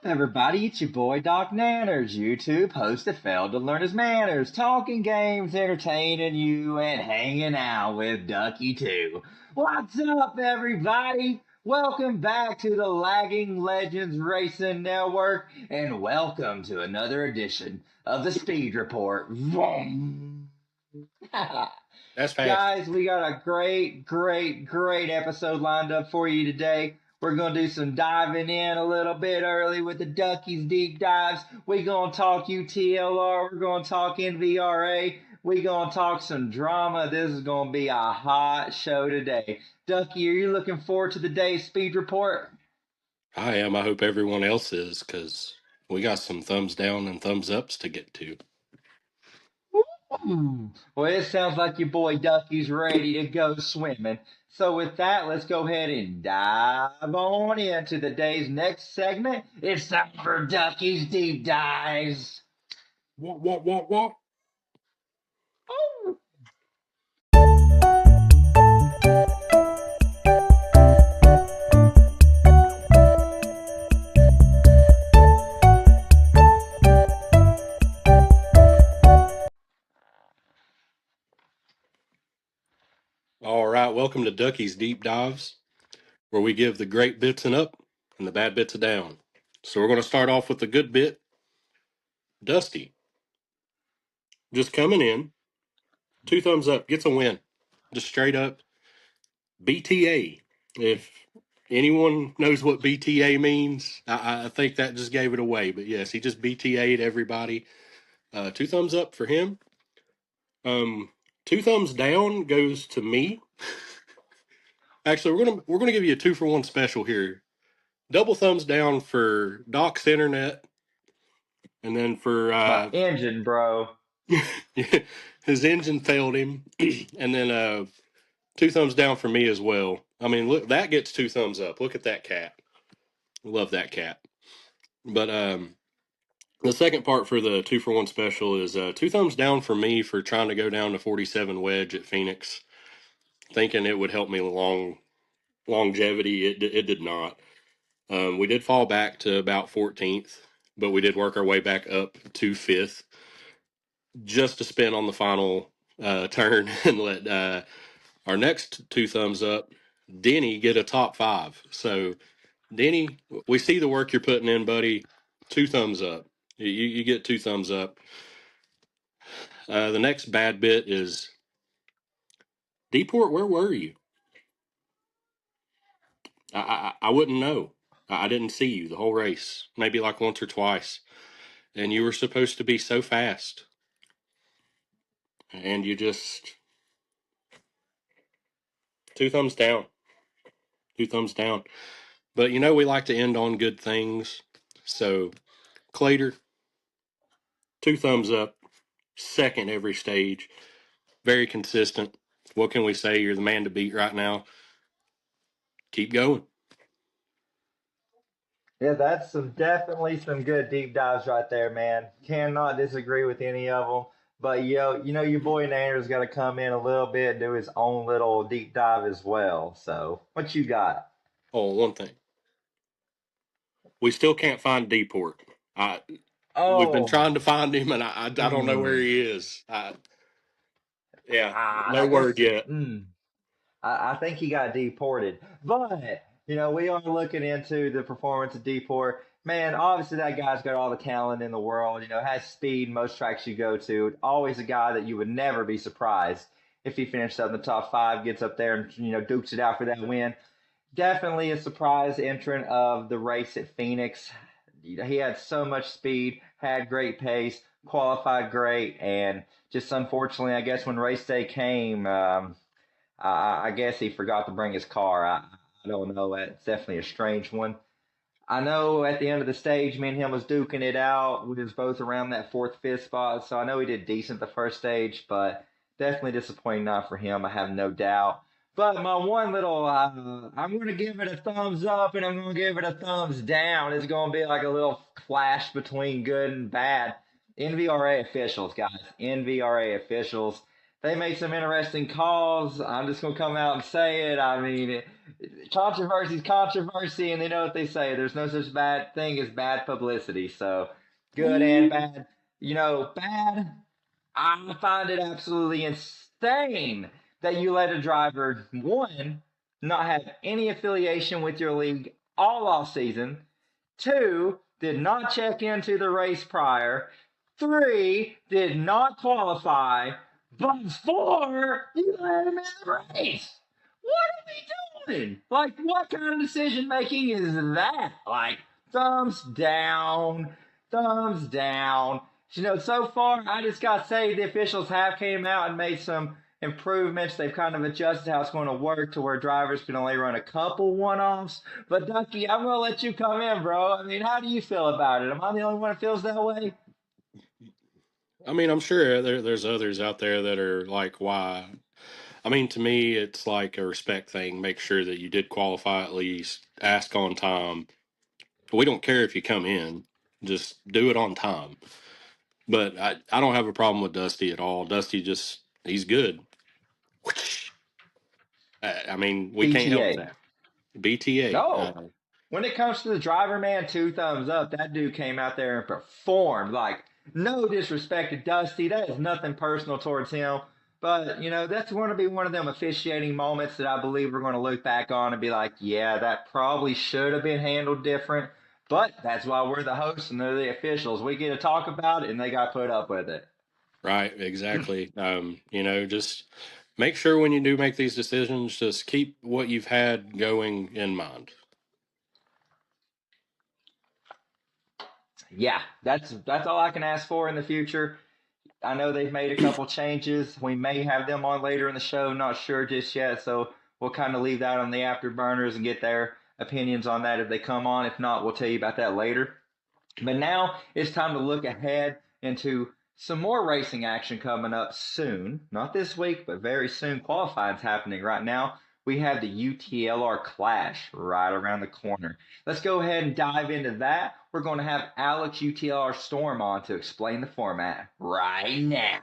Everybody? It's your boy Doc Nanners, YouTube host that failed to learn his manners, talking games, entertaining you, and hanging out with Ducky too. What's up, everybody? Welcome back to the Lagging Legends Racing Network, and welcome to another edition of the Speed Report. Vroom. That's fast. Guys, we got a great episode lined up for you today. We're going to do some diving in a little bit early with the Duckies deep dives. We're going to talk UTLR. We're going to talk NVRA. We're going to talk some drama. This is going to be a hot show today. Ducky, are you looking forward to the day's speed report? I am. I hope everyone else is, because we got some thumbs down and thumbs ups to get to. Well, it sounds like your boy Ducky's ready to go swimming. So with that, let's go ahead and dive on into the day's next segment. It's time for Ducky's Deep Dives. What? Oh. All right, welcome to Ducky's Deep Dives, where we give the great bits and up and the bad bits a down. So we're going to start off with the good bit. Dusty, just coming in, 2 thumbs up, gets a win. Just straight up BTA. If anyone knows what BTA means, I think that just gave it away. But yes, he just BTA'd everybody. 2 thumbs up for him. 2 thumbs down goes to me. Actually, we're gonna give you a 2-for-1 special here. Double thumbs down for Doc's internet, and then for My engine, bro. his engine failed him, and then 2 thumbs down for me as well. I mean, look, that gets 2 thumbs up. Look at that cat. Love that cat. But the second part for the 2-for-1 special is 2 thumbs down for me for trying to go down to 47 wedge at Phoenix, thinking it would help me longevity. It did not. We did fall back to about 14th, but we did work our way back up to 5th just to spin on the final turn and let our next 2 thumbs up, Denny, get a top 5. So, Denny, we see the work you're putting in, buddy. 2 thumbs up. You get 2 thumbs up. The next bad bit is Deport, where were you? I wouldn't know. I didn't see you the whole race, maybe like once or twice. And you were supposed to be so fast. And you just 2 thumbs down. 2 thumbs down. But you know we like to end on good things. So Clater, 2 thumbs up. Second every stage. Very consistent. What can we say? You're the man to beat right now. Keep going. Yeah, that's definitely some good deep dives right there, man. Cannot disagree with any of them. But you know your boy Nanner's got to come in a little bit and do his own little deep dive as well. So what you got? Oh, one thing. We still can't find Deport. We've been Oh, trying to find him, and I don't know where he is. No word yet. I think he got deported. But, we are looking into the performance of Deport. Man, obviously that guy's got all the talent in the world, has speed most tracks you go to. Always a guy that you would never be surprised if he finished up in the top 5, gets up there and, dukes it out for that win. Definitely a surprise entrant of the race at Phoenix. He had so much speed, had great pace, qualified great, and just unfortunately, I guess when race day came, I guess he forgot to bring his car. I don't know. It's definitely a strange one. I know at the end of the stage, me and him was duking it out. We was both around that 4th, 5th spot, so I know he did decent the first stage, but definitely disappointing not for him. I have no doubt. But my one little, I'm going to give it a thumbs up and I'm going to give it a thumbs down. It's going to be like a little clash between good and bad. NVRA officials, guys. NVRA officials. They made some interesting calls. I'm just going to come out and say it. I mean, Controversy's controversy, and they know what they say. There's no such bad thing as bad publicity. So, good and Ooh. bad. Bad. I find it absolutely insane that you let a driver, one, not have any affiliation with your league all off season, two, did not check into the race prior, three, did not qualify, but four, you let him in the race. What are we doing? Like, what kind of decision making is that? Like, thumbs down, thumbs down. So far, I just got to say the officials have came out and made some improvements. They've kind of adjusted how it's going to work to where drivers can only run a couple one-offs. But Ducky, I'm going to let you come in, bro. I mean, how do you feel about it? Am I the only one that feels that way? I mean, I'm sure there's others out there that are like, why? I mean, to me, it's like a respect thing. Make sure that you did qualify at least, ask on time. We don't care if you come in, just do it on time. But I don't have a problem with Dusty at all. Dusty he's good. I mean, we can't help BTA. that. BTA. No. When it comes to the driver, man, two thumbs up. That dude came out there and performed. Like, no disrespect to Dusty. That is nothing personal towards him. But, that's going to be one of them officiating moments that I believe we're going to look back on and be like, yeah, that probably should have been handled different. But that's why we're the hosts and they're the officials. We get to talk about it and they got to put up with it. Right, exactly. Just make sure when you do make these decisions, just keep what you've had going in mind. Yeah, that's all I can ask for in the future. I know they've made a couple changes. We may have them on later in the show. Not sure just yet. So we'll kind of leave that on the afterburners and get their opinions on that if they come on. If not, we'll tell you about that later. But now it's time to look ahead into some more racing action coming up soon. Not this week, but very soon. Qualifying's happening right now. We have the UTLR Clash right around the corner. Let's go ahead and dive into that. We're going to have Alex UTLR Storm on to explain the format right now.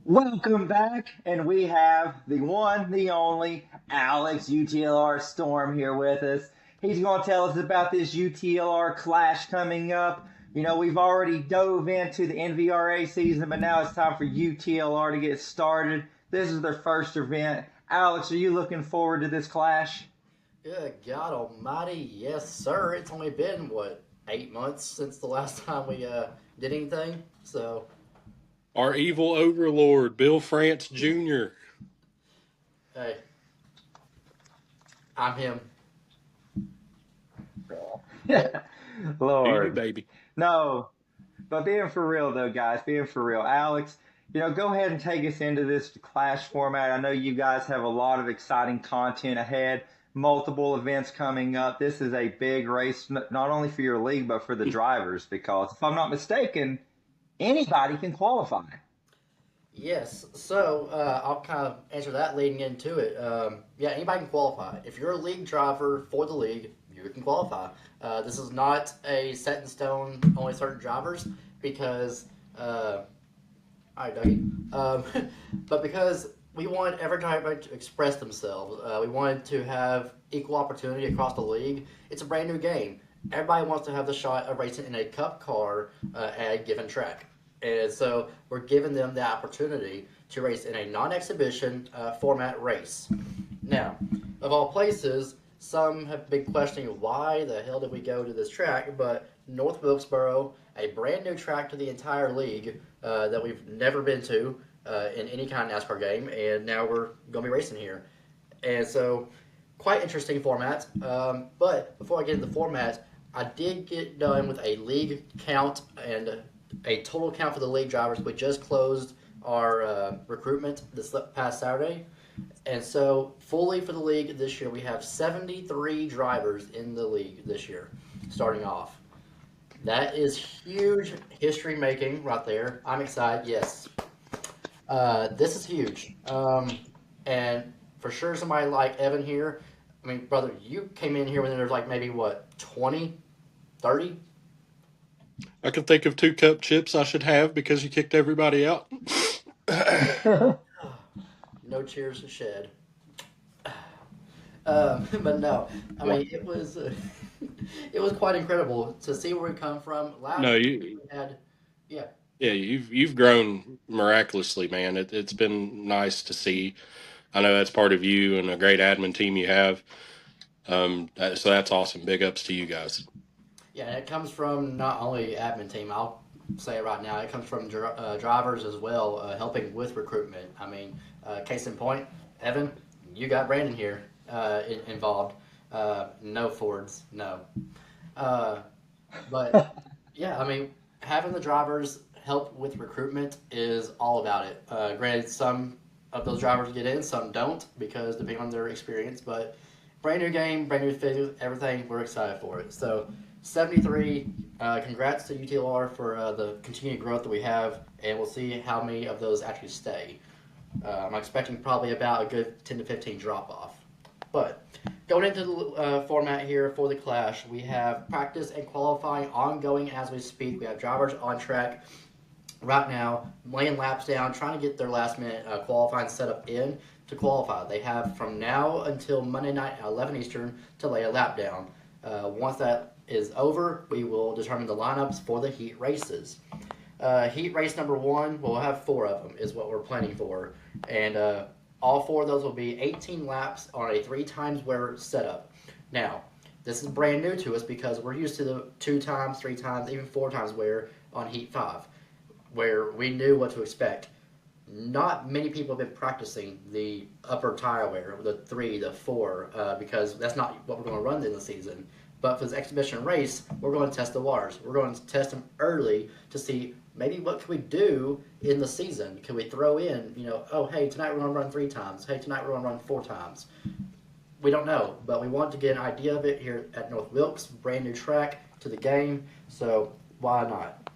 Welcome back, and we have the one, the only Alex UTLR Storm here with us. He's going to tell us about this UTLR Clash coming up. We've already dove into the NVRA season, but now it's time for UTLR to get started. This is their first event. Alex, are you looking forward to this Clash? Good God Almighty, yes, sir. It's only been what 8 months since the last time we did anything. So, Our evil overlord, Bill France Jr. hey, I'm him. Do you, Lord. baby? No, but being for real, though, guys, being for real, Alex, go ahead and take us into this Clash format. I know you guys have a lot of exciting content ahead, multiple events coming up. This is a big race, not only for your league, but for the drivers, because if I'm not mistaken, anybody can qualify. Yes, so I'll kind of answer that leading into it. Yeah, anybody can qualify. If you're a league driver for the league, you can qualify. This is not a set in stone, only certain drivers, because, all right, Dougie. But because we want every driver to express themselves, we wanted to have equal opportunity across the league. It's a brand new game. Everybody wants to have the shot of racing in a cup car at a given track. And so we're giving them the opportunity to race in a non-exhibition format race. Now, of all places, some have been questioning why the hell did we go to this track, but North Wilkesboro, a brand new track to the entire league that we've never been to in any kind of NASCAR game, and now we're going to be racing here. And so, quite interesting format. But before I get into the format, I did get done with a league count and a total count for the league drivers. We just closed our recruitment this past Saturday. And so, fully for the league this year, we have 73 drivers in the league this year, starting off. That is huge history making right there. I'm excited, yes. This is huge. And for sure, somebody like Evan here, I mean, brother, you came in here when there was like maybe what, 20, 30 I can think of 2 cup chips I should have because you kicked everybody out. No cheers shed. But no, I mean it was it was quite incredible to see where we come from. No, Last year you we had, yeah, yeah, you've grown miraculously, man. It's been nice to see. I know that's part of you and a great admin team you have. So that's awesome. Big ups to you guys. yeah, and it comes from not only admin team. I'll say it right now. It comes from drivers as well, helping with recruitment. I mean, case in point, Evan, you got Brandon here involved. No Fords, no. Uh, but yeah, I mean, having the drivers help with recruitment is all about it. Granted, some of those drivers get in, some don't, because depending on their experience. But brand new game, brand new figures, everything. We're excited for it. So 73. Congrats to UTLR for the continued growth that we have, and we'll see how many of those actually stay. I'm expecting probably about a good 10 to 15 drop off. But going into the format here for the Clash, we have practice and qualifying ongoing as we speak. We have drivers on track right now, laying laps down, trying to get their last minute qualifying setup in to qualify. They have from now until Monday night at 11 Eastern to lay a lap down. Once that is over, we will determine the lineups for the heat races. Heat race number 1, we'll have 4 of them, is what we're planning for. And all 4 of those will be 18 laps on a 3 times wear setup. Now, this is brand new to us because we're used to the 2 times, 3 times, even 4 times wear on Heat 5, where we knew what to expect. Not many people have been practicing the upper tire wear, the 3, the 4, because that's not what we're going to run in the season. But for this exhibition race, we're going to test the waters. We're going to test them early to see maybe what can we do in the season. Can we throw in, oh, hey, tonight we're going to run 3 times. Hey, tonight we're going to run 4 times. We don't know, but we want to get an idea of it here at North Wilkes. Brand new track to the game, so why not?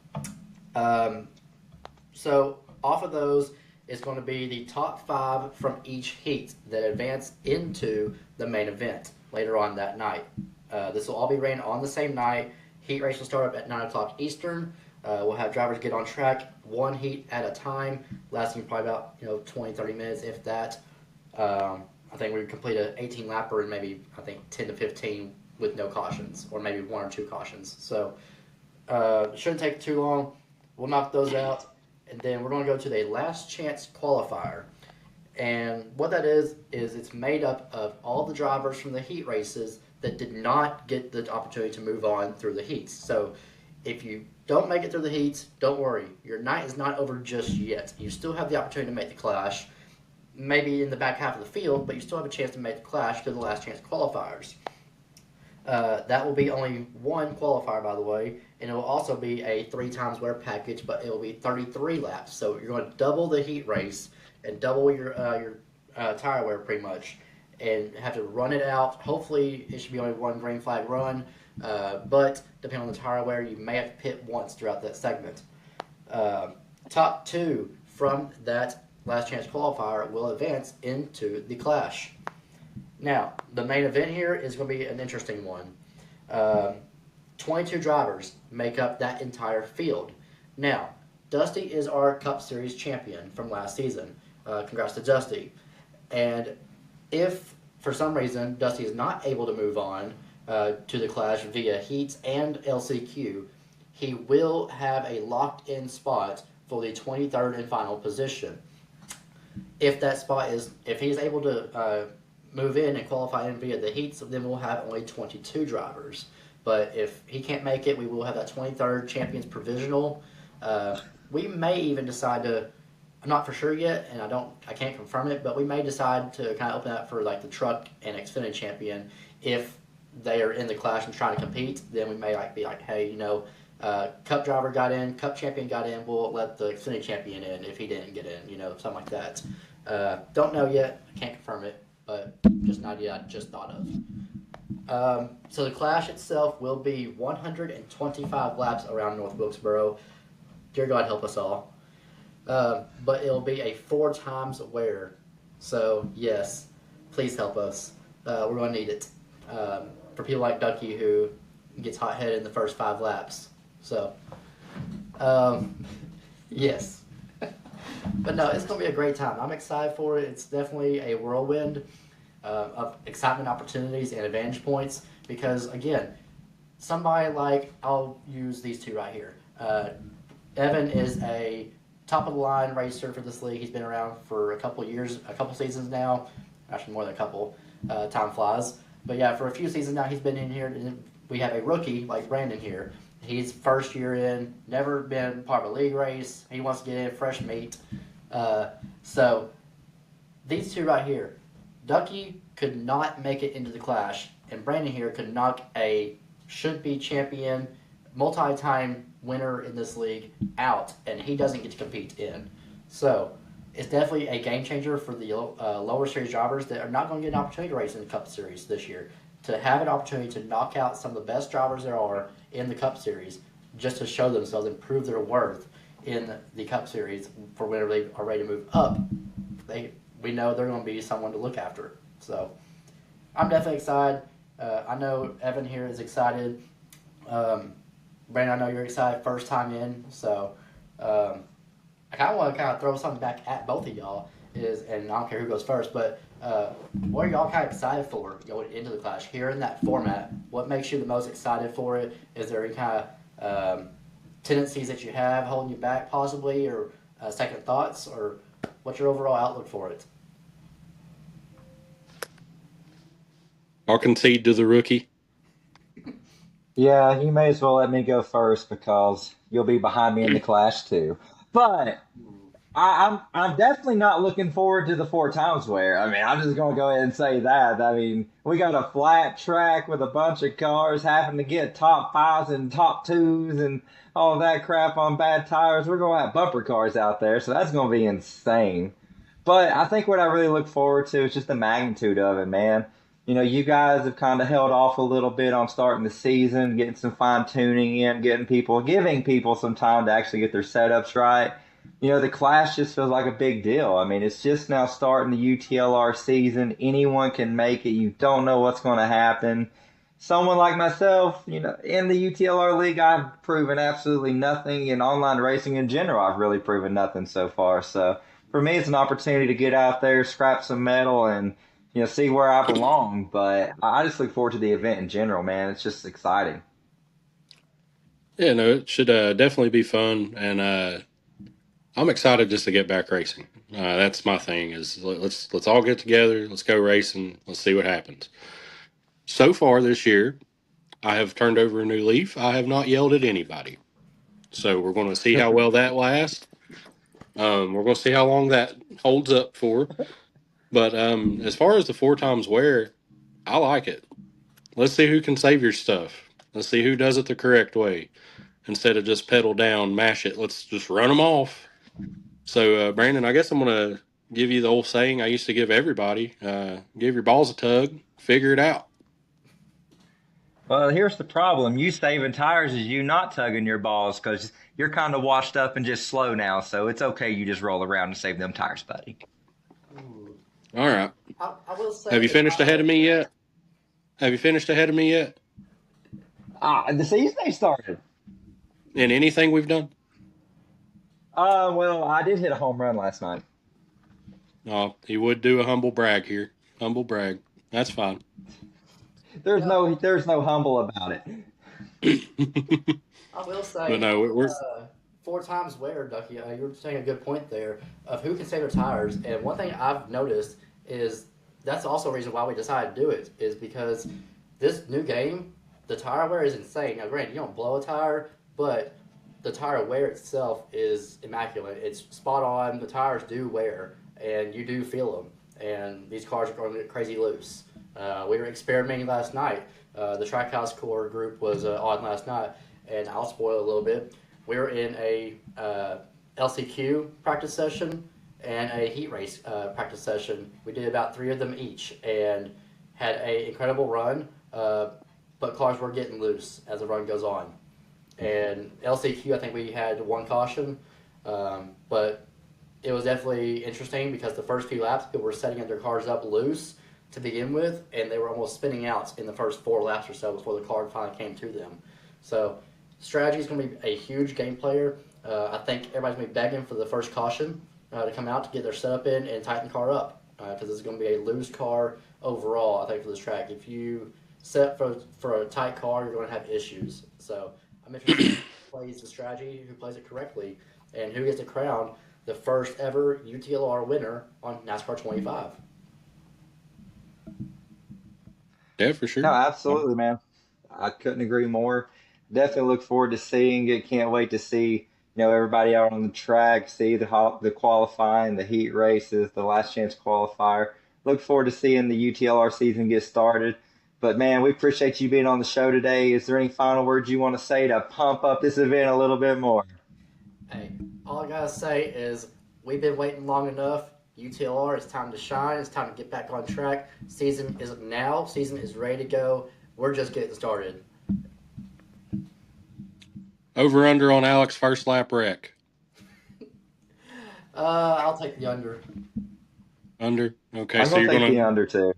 So off of those, it's going to be the top 5 from each heat that advance into the main event later on that night. This will all be ran on the same night. Heat race will start up at 9 o'clock Eastern. We'll have drivers get on track 1 heat at a time, lasting probably about 20, 30 minutes, if that. I think we would complete an 18-lapper in maybe, 10 to 15 with no cautions, or maybe 1 or 2 cautions. So it shouldn't take too long. We'll knock those out, and then we're going to go to the last chance qualifier. And what that is it's made up of all the drivers from the heat races that did not get the opportunity to move on through the heats. So if you don't make it through the heats, don't worry. Your night is not over just yet. You still have the opportunity to make the Clash, maybe in the back half of the field, but you still have a chance to make the Clash to the last chance qualifiers. That will be only 1 qualifier, by the way, and it will also be a 3 times wear package, but it will be 33 laps. So you're going to double the heat race and double your tire wear pretty much, and have to run it out. Hopefully, it should be only 1 green flag run, but depending on the tire wear, you may have to pit once throughout that segment. Top 2 from that last chance qualifier will advance into the Clash. Now, the main event here is going to be an interesting one. 22 drivers make up that entire field. Now, Dusty is our Cup Series champion from last season. Congrats to Dusty. And if, for some reason, Dusty is not able to move on to the Clash via Heats and LCQ, he will have a locked-in spot for the 23rd and final position. If he is able to move in and qualify in via the heats, then we'll have only 22 drivers. But if he can't make it, we will have that 23rd champions provisional. We may even decide to, I'm not for sure yet, and I can't confirm it, but we may decide to kind of open that for like the truck and Xfinity champion. If they are in the Clash and trying to compete, then we may be like, hey, Cup driver got in, Cup champion got in, we'll let the Xfinity champion in if he didn't get in, something like that. Don't know yet, I can't confirm it, but just an idea I just thought of. So the Clash itself will be 125 laps around North Wilkesboro. Dear God help us all. But it'll be a 4 times wear. So yes, please help us. We're going to need it. For people like Ducky who gets hot-headed in the first 5 laps. So Um, yes. But no, it's going to be a great time. I'm excited for it. It's definitely a whirlwind of excitement, opportunities, and advantage points. Because again, somebody like I'll use these two right here. Evan is a top of the line racer for this league. He's been around for a couple years, a couple seasons now. Actually, more than a couple. Time flies. But yeah, for a few seasons now, he's been in here. And we have a rookie like Brandon here. He's first year in, never been part of a league race. He wants to get in fresh meat. So these two right here, Ducky could not make it into the clash, and Brandon here could knock a should-be champion, multi-time winner in this league out, and he doesn't get to compete in. So it's definitely a game changer for the lower series drivers that are not going to get an opportunity to race in the Cup Series this year. To have an opportunity to knock out some of the best drivers there are in the Cup Series, just to show themselves and prove their worth in the Cup Series for whenever they are ready to move up. We know they're going to be someone to look after. So I'm definitely excited. I know Evan here is excited. Brandon, I know you're excited first time in. So I kind of want to throw something back at both of y'all. And I don't care who goes first, but what are y'all kind of excited for going into the Clash? Hearing that format, what makes you the most excited for it? Is there any kind of tendencies that you have holding you back possibly, or second thoughts, or what's your overall outlook for it? I'll concede to the rookie. Yeah, you may as well let me go first because you'll be behind me in the clash too. But I'm definitely not looking forward to the four times wear. I mean, I'm just gonna go ahead and say that. I mean, we got a flat track with a bunch of cars having to get top fives and top twos and all that crap on bad tires. We're gonna have bumper cars out there, so that's gonna be insane. But I think what I really look forward to is just the magnitude of it, man. You guys have kind of held off a little bit on starting the season, getting some fine tuning in, giving people some time to actually get their setups right. The Clash just feels like a big deal. I mean, it's just now starting the UTLR season. Anyone can make it. You don't know what's going to happen. Someone like myself, in the UTLR league, I've proven absolutely nothing. In online racing in general, I've really proven nothing so far. So for me, it's an opportunity to get out there, scrap some metal, and see where I belong. But I just look forward to the event in general, man. It's just exciting. Yeah, no, it should definitely be fun, and I'm excited just to get back racing. That's my thing. Is let's all get together. Let's go racing. Let's see what happens. So far this year, I have turned over a new leaf. I have not yelled at anybody. So we're going to see how well that lasts. We're going to see how long that holds up for. But as far as the four times wear, I like it. Let's see who can save your stuff. Let's see who does it the correct way. Instead of just pedal down, mash it. Let's just run them off. So, Brandon, I guess I'm going to give you the old saying I used to give everybody: give your balls a tug, figure it out. Well, here's the problem. You saving tires is you not tugging your balls because you're kind of washed up and just slow now. So it's okay. You just roll around and save them tires, buddy. All right. I will say, Have you finished ahead of me yet? Have you finished ahead of me yet? The season they started. In anything we've done? Well, I did hit a home run last night. Oh, he would do a humble brag here. Humble brag. That's fine. There's no humble about it. I will say, But no, we're four times wear, Ducky. You're saying a good point there of who can save their tires. And one thing I've noticed is that's also a reason why we decided to do it is because this new game, the tire wear is insane. Now, granted, you don't blow a tire, but the tire wear itself is immaculate. It's spot on. The tires do wear, and you do feel them. And these cars are going to get crazy loose. We were experimenting last night. The Trackhouse Core group was on last night, and I'll spoil a little bit. We were in a LCQ practice session and a heat race practice session. We did about 3 of them each and had an incredible run, but cars were getting loose as the run goes on. And LCQ, I think we had 1 caution, but it was definitely interesting because the first few laps, people were setting their cars up loose to begin with, and they were almost spinning out in the first 4 laps or so before the car finally came to them. So Strategy is going to be a huge game player. I think everybody's going to be begging for the first caution to come out to get their setup in and tighten the car up because it's going to be a loose car overall. I think for this track, if you set for a tight car, you're going to have issues. So I'm interested in who plays the strategy, who plays it correctly, and who gets to crown the first ever UTLR winner on NASCAR 25. Yeah, for No, sure. absolutely, man. I couldn't agree more. Definitely look forward to seeing it. Can't wait to see everybody out on the track, see the qualifying, the heat races, the last chance qualifier. Look forward to seeing the UTLR season get started. But man, we appreciate you being on the show today. Is there any final words you want to say to pump up this event a little bit more? Hey, all I gotta say is we've been waiting long enough. UTLR, it's time to shine. It's time to get back on track. Season is now. Season is ready to go. We're just getting started. Over under on Alex first lap wreck. I'll take the under. Under. Okay, I'm so gonna you're take the gonna under too.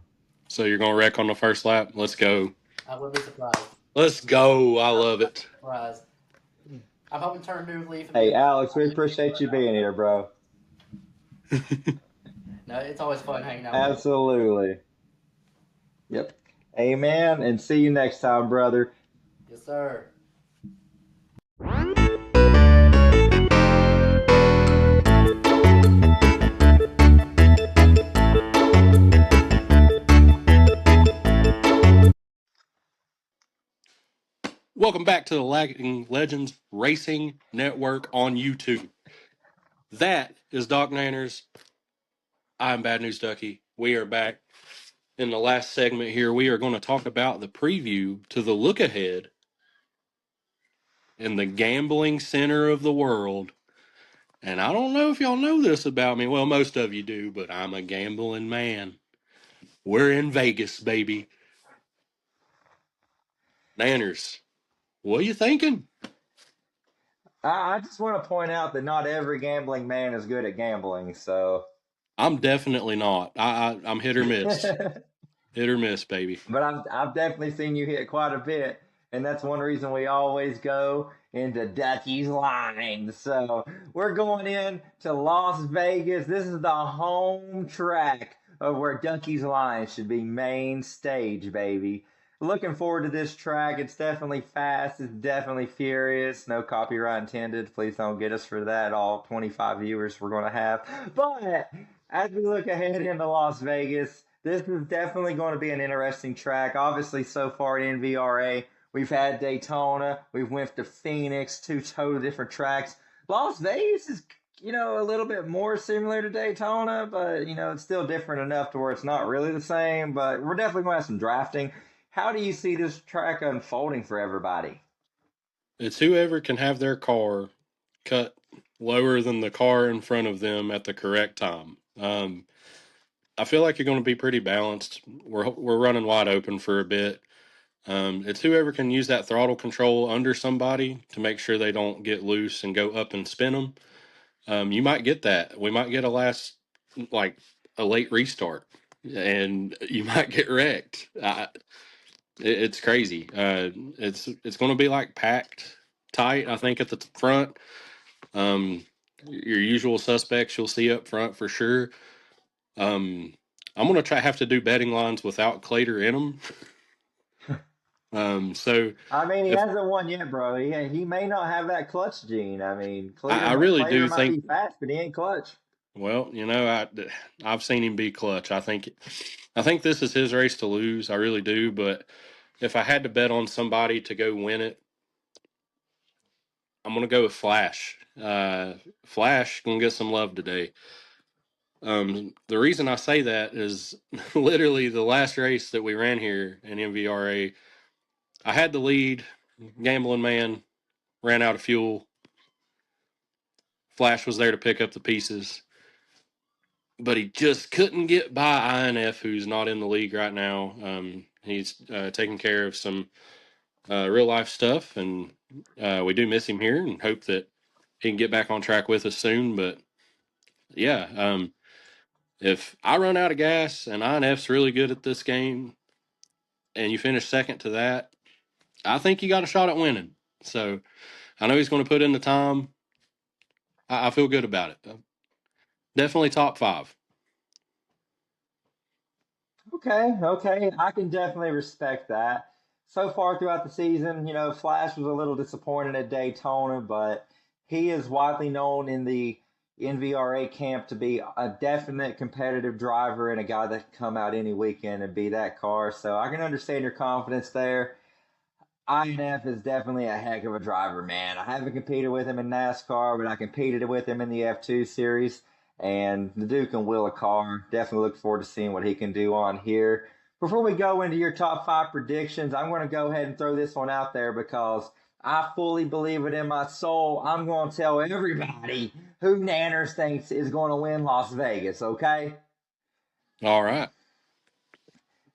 wreck on the first lap. Let's go. I wouldn't be surprised. Let's go. I love it. Surprised. I'm hoping to turn a new leaf and be Hey, Alex, we appreciate you being here, bro. No, it's always fun hanging out with you. Absolutely. Yep. Amen. And see you next time, brother. Yes, sir. Welcome back to the Lagging Legends Racing Network on YouTube. That is Doc Nanners. I'm Bad News Ducky. We are back in the last segment here. We are going to talk about the preview to the look ahead in the gambling center of the world. And I don't know if y'all know this about me. Well, most of you do, but I'm a gambling man. We're in Vegas, baby. Nanners, what are you thinking? I just want to point out that not every gambling man is good at gambling. So, I'm definitely not. I'm hit or miss. but Hit or miss, baby. I've definitely seen you hit quite a bit, and that's one reason we always go into Ducky's line. So we're going in to Las Vegas. This is the home track of where Ducky's line should be main stage, baby. Looking forward to this track. It's definitely fast. It's definitely furious. No copyright intended. Please don't get us for that. All 25 viewers we're going to have. But as we look ahead into Las Vegas, this is definitely going to be an interesting track. Obviously, so far at NVRA, we've had Daytona, we've went to Phoenix, two totally different tracks. Las Vegas is, a little bit more similar to Daytona, but it's still different enough to where it's not really the same. But we're definitely going to have some drafting. How do you see this track unfolding for everybody? It's whoever can have their car cut lower than the car in front of them at the correct time. I feel like you're going to be pretty balanced. We're running wide open for a bit. It's whoever can use that throttle control under somebody to make sure they don't get loose and go up and spin them. You might get that. We might get like a late restart, and you might get wrecked. It's crazy. It's going to be like packed tight. I think at the front. Um, your usual suspects you'll see up front for sure. Um, I'm going to have to do betting lines without Clater in them. So I mean, he if hasn't won yet, bro. He may not have that clutch gene. I mean, I really Clear do might think, be fast, but he ain't clutch. well, I've seen him be clutch. I think this is his race to lose. I really do. But if I had to bet on somebody to go win it, I'm going to go with Flash. Flash going to get some love today. The reason I say that is literally the last race that we ran here in NVRA. I had the lead, gambling man ran out of fuel. Flash was there to pick up the pieces, but he just couldn't get by INF, who's not in the league right now. He's taking care of some real life stuff, and we do miss him here and hope that he can get back on track with us soon. But yeah, if I run out of gas and INF's really good at this game, and you finish second to that, I think you got a shot at winning. So I know he's going to put in the time. I feel good about it. Definitely top 5. Okay, I can definitely respect that. So far throughout the season, Flash was a little disappointed at Daytona, but he is widely known in the NVRA camp to be a definite competitive driver and a guy that can come out any weekend and be that car. So I can understand your confidence there. INF is definitely a heck of a driver, man. I haven't competed with him in NASCAR, but I competed with him in the F2 series, and the dude can wheel a car. Definitely look forward to seeing what he can do on here. Before we go into your top 5 predictions, I'm going to go ahead and throw this one out there because I fully believe it in my soul. I'm going to tell everybody who Nanners thinks is going to win Las Vegas, okay? All right.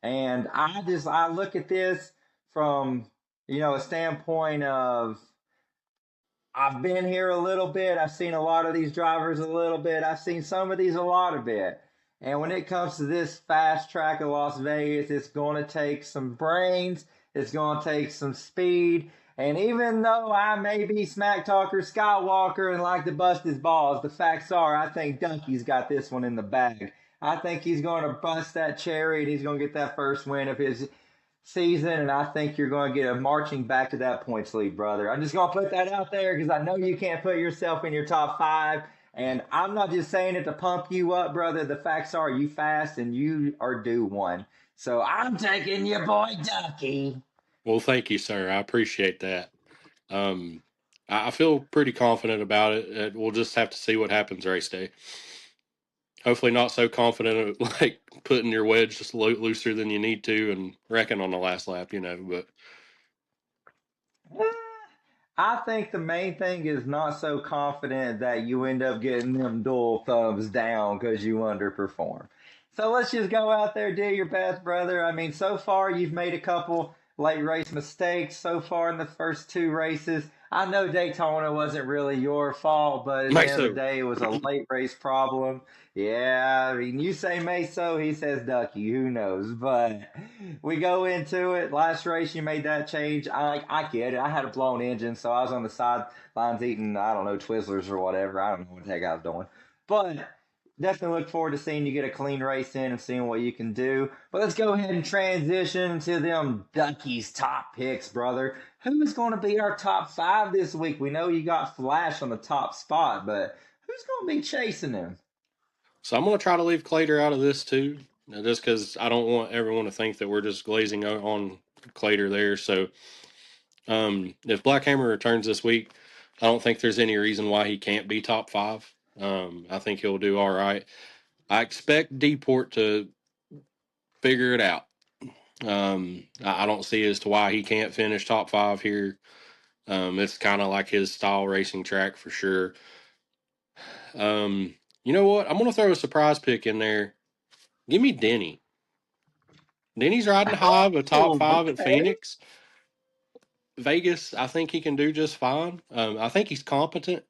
And I look at this from, a standpoint of I've been here a little bit. I've seen a lot of these drivers a little bit. I've seen some of these a lot of bit. And when it comes to this fast track of Las Vegas, it's going to take some brains. It's going to take some speed. And even though I may be Smack Talker Skywalker and like to bust his balls, the facts are I think Dunkey's got this one in the bag. I think he's going to bust that cherry and he's going to get that first win of his season, and I think you're going to get a marching back to that points lead, brother. I'm just going to put that out there because I know you can't put yourself in your top 5, and I'm not just saying it to pump you up, brother. The facts are you fast and you are due one. So I'm taking your boy Ducky. Well, thank you, sir. I appreciate that. I feel pretty confident about it. We'll just have to see what happens race day. Hopefully not so confident like putting your wedge just looser than you need to and wrecking on the last lap, but I think the main thing is not so confident that you end up getting them dual thumbs down because you underperform. So let's just go out there, do your best, brother. I mean, so far you've made a couple late race mistakes so far in the first 2 races. I know Daytona wasn't really your fault, but at the end of the day, it was a late race problem. Yeah, I mean, you say Meso, he says Ducky. Who knows? But we go into it. Last race, you made that change. I get it. I had a blown engine, so I was on the sidelines eating, I don't know, Twizzlers or whatever. I don't know what the heck I was doing. But definitely look forward to seeing you get a clean race in and seeing what you can do. But let's go ahead and transition to them Ducky's top picks, brother. Who is going to be our top 5 this week? We know you got Flash on the top spot, but who's going to be chasing him? So I'm going to try to leave Clater out of this too, just because I don't want everyone to think that we're just glazing on Clater there. So if Black Hammer returns this week, I don't think there's any reason why he can't be top 5. I think he'll do all right. I expect Deport to figure it out. I don't see as to why he can't finish top 5 here. It's kind of like his style racing track for sure. You know what? I'm going to throw a surprise pick in there. Give me Denny. Denny's riding high, a top 5 at Phoenix. Vegas, I think he can do just fine. I think he's competent.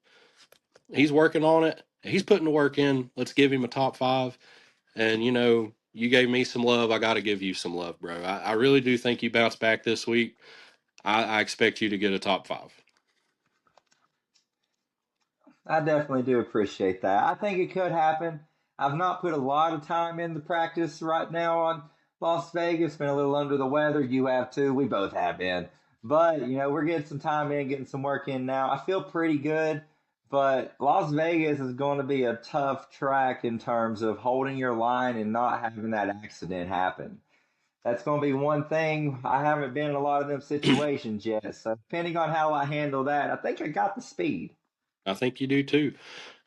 He's working on it. He's putting the work in. Let's give him a top 5. And, you gave me some love. I got to give you some love, bro. I really do think you bounce back this week. I expect you to get a top 5. I definitely do appreciate that. I think it could happen. I've not put a lot of time in the practice right now on Las Vegas. Been a little under the weather. You have too. We both have been. But, we're getting some time in, getting some work in now. I feel pretty good. But Las Vegas is going to be a tough track in terms of holding your line and not having that accident happen. That's going to be one thing. I haven't been in a lot of them situations yet. So, depending on how I handle that, I think I got the speed. I think you do too.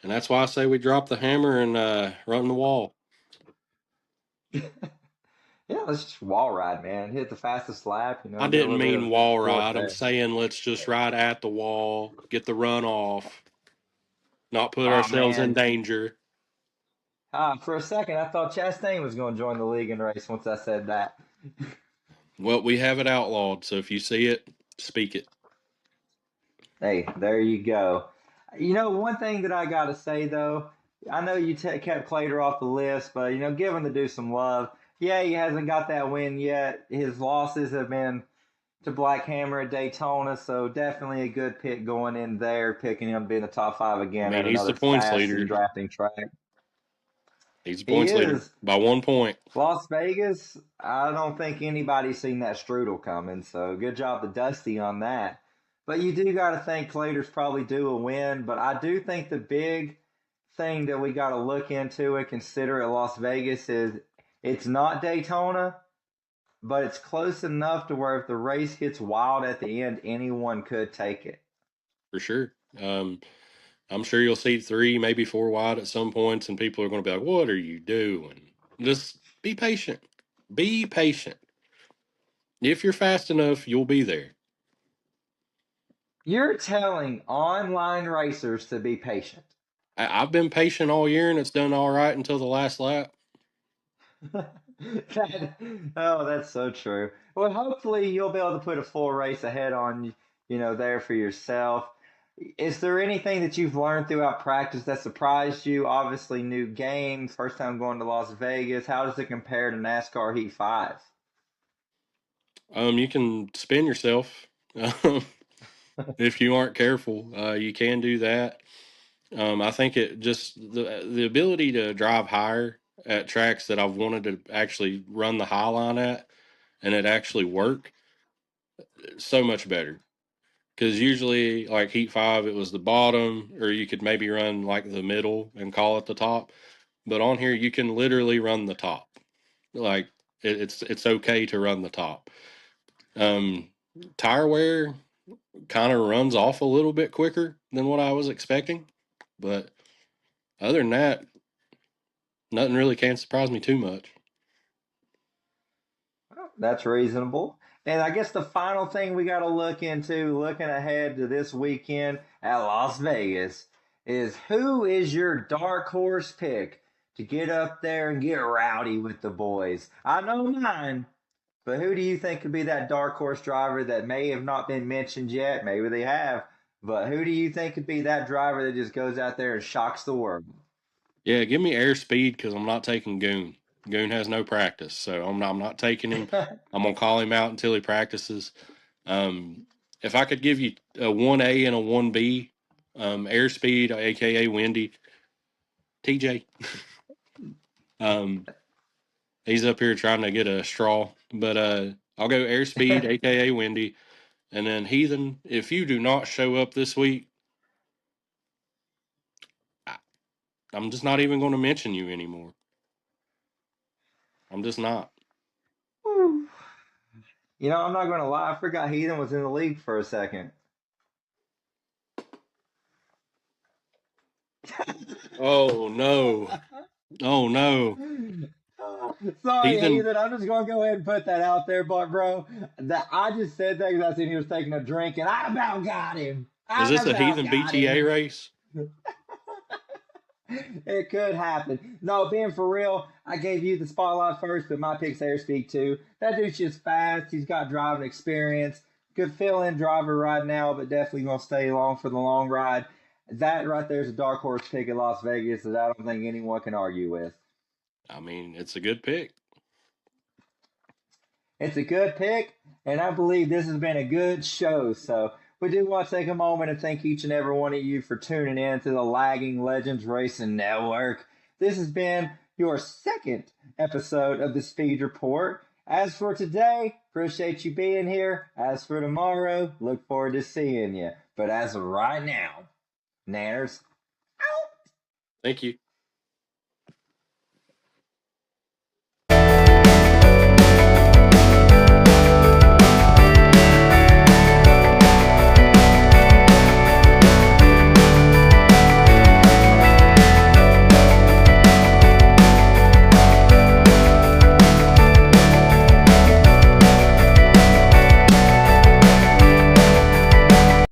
And that's why I say we drop the hammer and run the wall. Yeah, let's just wall ride, man. Hit the fastest lap. I didn't mean wall ride. I'm saying let's just ride at the wall, get the run off, not put ourselves in danger. For a second, I thought Chastain was going to join the league and race once I said that. Well, we have it outlawed, so if you see it, speak it. Hey, there you go. One thing that I got to say, though, I know you kept Clater off the list, but, give him the do some love. Yeah, he hasn't got that win yet. His losses have been to Black Hammer at Daytona, so definitely a good pick going in there, picking him being the top 5 I again mean, at he's the another points fast leader. and drafting track. He's the He points leader is. by 1 point. Las Vegas, I don't think anybody's seen that strudel coming, so good job to Dusty on that. But you do got to think Slater's probably due a win, but I do think the big thing that we got to look into and consider at Las Vegas is it's not Daytona, but it's close enough to where if the race gets wild at the end, anyone could take it. For sure. I'm sure you'll see 3, maybe 4 wide at some points, and people are going to be like, what are you doing? Just be patient. Be patient. If you're fast enough, you'll be there. You're telling online racers to be patient. I've been patient all year, and it's done all right until the last lap. That's so true. Well, hopefully you'll be able to put a full race ahead on, there for yourself. Is there anything that you've learned throughout practice that surprised you? Obviously, new games, first time going to Las Vegas. How does it compare to NASCAR Heat 5? You can spin yourself if you aren't careful. You can do that. I think it just the ability to drive higher at tracks that I've wanted to actually run the high line at, and it actually work so much better. Because usually, like Heat 5, it was the bottom, or you could maybe run like the middle and call it the top. But on here, you can literally run the top. Like it's okay to run the top. Um, Tire wear kind of runs off a little bit quicker than what I was expecting, but other than that, nothing really can surprise me too much. That's reasonable. And I guess the final thing we got to look into, looking ahead to this weekend at Las Vegas, is who is your dark horse pick to get up there and get rowdy with the boys? I know mine, but who do you think could be that dark horse driver that may have not been mentioned yet? Maybe they have. But who do you think could be that driver that just goes out there and shocks the world? Yeah, give me airspeed because I'm not taking Goon. Goon has no practice, so I'm not taking him. I'm gonna call him out until he practices. If I could give you a 1A and a 1B, airspeed, aka Windy, TJ. He's up here trying to get a straw, but I'll go airspeed, aka Windy, and then Heathen. If you do not show up this week, I'm just not even going to mention you anymore. I'm just not. I'm not going to lie. I forgot Heathen was in the league for a second. Oh no! Oh no! Sorry, Heathen, Heathen. I'm just going to go ahead and put that out there, but bro, that I just said that because I seen he was taking a drink, and I about got him. is I this a about Heathen got BTA him. race? It could happen. No, being for real, I gave you the spotlight first, but my pick's airspeed too. That dude's just fast. He's got driving experience. Good fill-in driver right now, but definitely gonna stay along for the long ride. That right there is a dark horse pick at Las Vegas that I don't think anyone can argue with. I mean, it's a good pick. It's a good pick, and I believe this has been a good show. So we do want to take a moment and thank each and every one of you for tuning in to the Lagging Legends Racing Network. This has been your second episode of the Speed Report. As for today, appreciate you being here. As for tomorrow, look forward to seeing you. But as of right now, Nanners, out. Thank you.